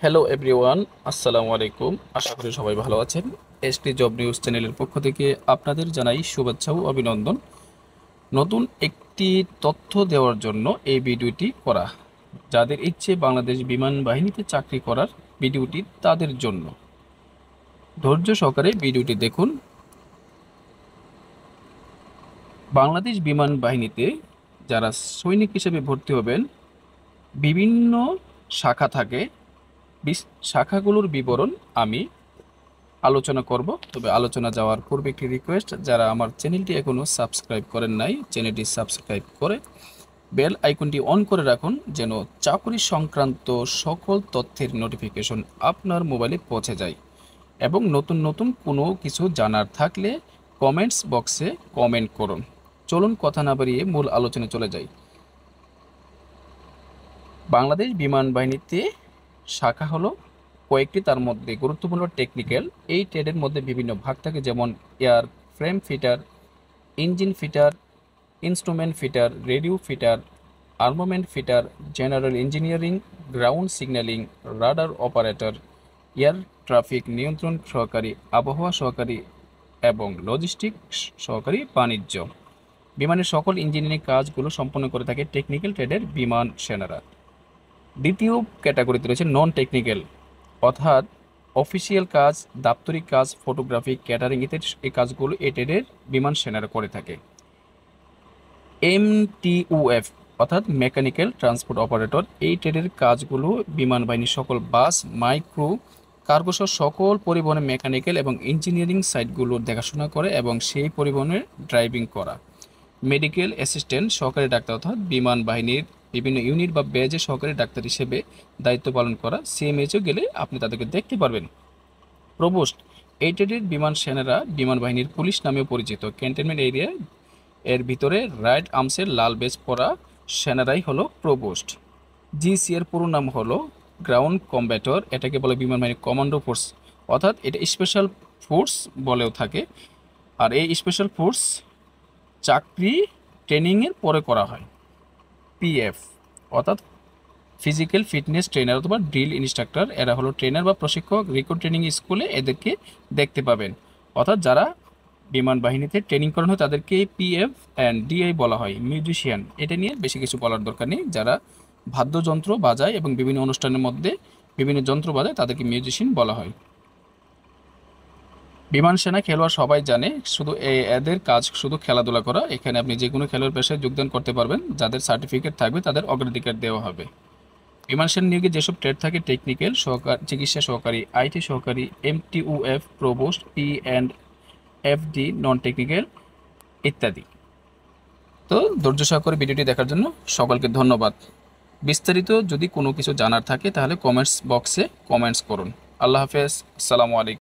Hello everyone, আসসালামু আলাইকুম। আশা করি সবাই ভালো আছেন। এসটি জব নিউজ চ্যানেলের পক্ষ থেকে আপনাদের জানাই শুভেচ্ছা ও অভিনন্দন। নতুন একটি তথ্য দেওয়ার জন্য এই ভিডিওটি করা। যাদের ইচ্ছে বাংলাদেশ বিমান বাহিনীতে চাকরি করার, ভিডিওটি তাদের জন্য। ধৈর্য সহকারে ভিডিওটি দেখুন। বাংলাদেশ বিমান বাহিনীতে যারা সৈনিক হিসেবে ভর্তি হবেন, বিভিন্ন শাখা থাকে। শাখাগুলোর বিবরণ আমি আলোচনা করব। তবে আলোচনা যাওয়ার পূর্বে একটি রিকোয়েস্ট, যারা আমার চ্যানেলটি এখনও সাবস্ক্রাইব করেন নাই, চ্যানেলটি সাবস্ক্রাইব করে বেল আইকনটি অন করে রাখুন, যেন চাকরি সংক্রান্ত সকল তথ্যের নোটিফিকেশন আপনার মোবাইলে পৌঁছে যায়। এবং নতুন নতুন কোনো কিছু জানার থাকলে কমেন্টস বক্সে কমেন্ট করুন। চলুন কথা না বাড়িয়ে মূল আলোচনায় চলে যাই। বাংলাদেশ বিমান বাহিনীতে শাখা হলো কয়েকটি, তার মধ্যে গুরুত্বপূর্ণ টেকনিক্যাল। এই ট্রেডের মধ্যে বিভিন্ন ভাগ থাকে, যেমন airframe fitter, engine fitter, instrument fitter, radio fitter, armament fitter, general engineering, ground signalling, radar operator, air traffic নিয়ন্ত্রণ সহকারী, আবহাওয়া সহকারী এবং লজিস্টিক্স সহকারী, বাণিজ্য। বিমানের সকল ইঞ্জিনিয়ারিং কাজগুলো সম্পন্ন করে থাকে টেকনিক্যাল ট্রেডের বিমান সেনারা। দ্বিতীয় ক্যাটাগরিতে রয়েছে নন টেকনিক্যাল, অর্থাৎ অফিসিয়াল কাজ, দাপ্তরিক কাজ, ফটোগ্রাফি, ক্যাটারিং ইত্যাদি এই কাজগুলো এই ট্রেডের বিমান সেনারা করে থাকে। এমটিউএফ অর্থাৎ মেকানিক্যাল ট্রান্সপোর্ট অপারেটর, এই ট্রেডের কাজগুলো বিমান বাহিনীর সকল বাস, মাইক্রো, কার্গো সহ সকল পরিবহনের মেকানিক্যাল এবং ইঞ্জিনিয়ারিং সাইটগুলোর দেখাশোনা করে এবং সেই পরিবহনের ড্রাইভিং করা। মেডিকেল অ্যাসিস্ট্যান্ট সহকারী ডাক্তার, অর্থাৎ বিমান বাহিনীর বিভিন্ন ইউনিট বা ব্যাজে সহকারী ডাক্তার হিসেবে দায়িত্ব পালন করা। সিএমএইচও গেলে আপনি তাদেরকে দেখতে পারবেন। প্রবোস্ট, এই ট্রেডের বিমান সেনারা বিমান বাহিনীর পুলিশ নামেও পরিচিত। ক্যান্টনমেন্ট এরিয়া এর ভিতরে রাইট আর্মসের লাল বেজ পরা সেনারাই হলো প্রবোস্ট। জিসি এর পুরো নাম হলো গ্রাউন্ড কম্ব্যাটর। এটাকে বলে বিমান বাহিনীর কমান্ডো ফোর্স, অর্থাৎ এটা স্পেশাল ফোর্স বলেও থাকে। আর এই স্পেশাল ফোর্স চাকরি ট্রেনিংয়ের পরে করা হয়। পিএফ অর্থাৎ ফিজিক্যাল ফিটনেস ট্রেনার অথবা ড্রিল ইনস্ট্রাক্টর, এরা হলো ট্রেনার বা প্রশিক্ষক। রিক্রুট ট্রেনিং স্কুলে এদেরকে দেখতে পাবেন। অর্থাৎ যারা বিমান বাহিনীতে ট্রেনিং করানো হয় তাদেরকে পিএফ অ্যান্ড ডিআই বলা হয়। মিউজিশিয়ান, এটা নিয়ে বেশি কিছু বলার দরকার নেই। যারা বাদ্যযন্ত্র বাজায় এবং বিভিন্ন অনুষ্ঠানের মধ্যে বিভিন্ন যন্ত্র বাজায় তাদেরকে মিউজিশিয়ান বলা হয়। বিমান সেনা খেলোয়াড় সবাই জানে, শুধু এদের কাজ শুধু খেলাধুলা করা। এখানে আপনি যে কোনো খেলোয়াড় পেশায় যোগদান করতে পারবেন। যাদের সার্টিফিকেট থাকবে তাদের অগ্রাধিকার দেওয়া হবে। বিমান সেনা নিয়োগে যেসব ট্রেড থাকে, টেকনিক্যাল, চিকিৎসা সহকারী, আইটি সহকারী, এমটিউএফ, provost, P and FD, non technical ইত্যাদি। তো ধৈর্য সহকারে ভিডিওটি দেখার জন্য সকলকে ধন্যবাদ। বিস্তারিত যদি কোনো কিছু জানার থাকে তাহলে কমেন্টস বক্সে কমেন্টস করুন। আল্লাহ হাফেজ, আসসালামু আলাইকুম।